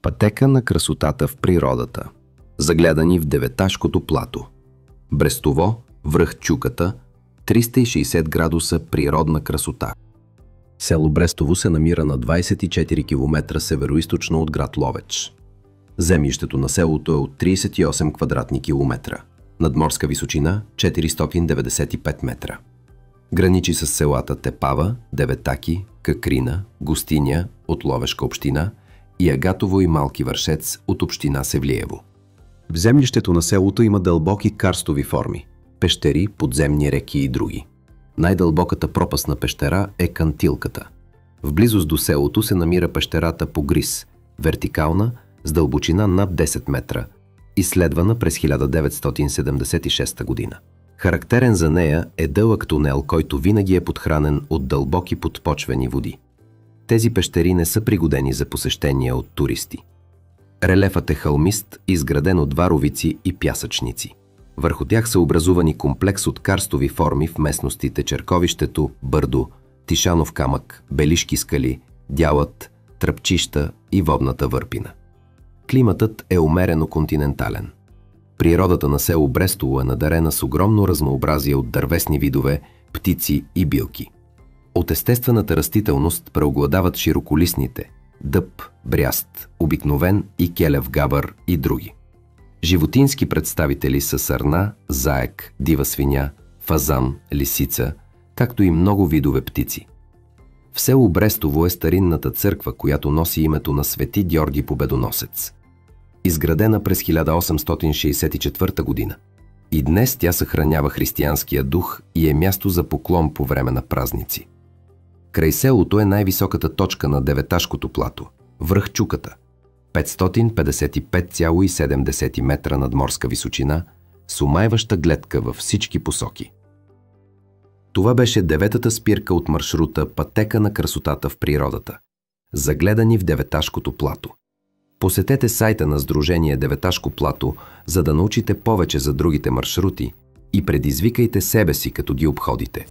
Пътека на красотата в природата. Загледани в Деветашкото плато. Брестово, връх Чуката, 360 градуса природна красота. Село Брестово се намира на 24 км североизточно от град Ловеч. Землището на селото е от 38 квадратни километра. Надморска височина 495 метра. Граничи с селата Тепава, Деветаки, Какрина, Гостиня от Ловешка община и Агатово и Малки Вършец от община Севлиево. В землището на селото има дълбоки карстови форми, пещери, подземни реки и други. Най-дълбоката пропастна пещера е Кантилката. В близост до селото се намира пещерата Погрис, вертикална, с дълбочина над 10 метра, изследвана през 1976 година. Характерен за нея е дълъг тунел, който винаги е подхранен от дълбоки подпочвени води. Тези пещери не са пригодени за посещение от туристи. Релефът е хълмист, изграден от варовици и пясъчници. Върху тях са образувани комплекс от карстови форми в местностите Черковището, Бърдо, Тишанов камък, Белишки скали, Дялът, Тръпчища и Водната върпина. Климатът е умерено континентален. Природата на село Брестово е надарена с огромно разнообразие от дървесни видове, птици и билки. От естествената растителност преобладават широколистните – дъб, бряст, обикновен и келев габър и други. Животински представители са сърна, заек, дива свиня, фазан, лисица, както и много видове птици. В село Брестово е старинната църква, която носи името на Свети Георги Победоносец. Изградена през 1864 година. И днес тя съхранява християнския дух и е място за поклон по време на празници. Край селото е най-високата точка на Деветашкото плато – връх Чуката, 555,7 метра надморска височина, с омайваща гледка във всички посоки. Това беше деветата спирка от маршрута Пътека на красотата в природата. Загледани в Деветашкото плато. Посетете сайта на Сдружение Деветашко плато, за да научите повече за другите маршрути и предизвикайте себе си, като ги обходите.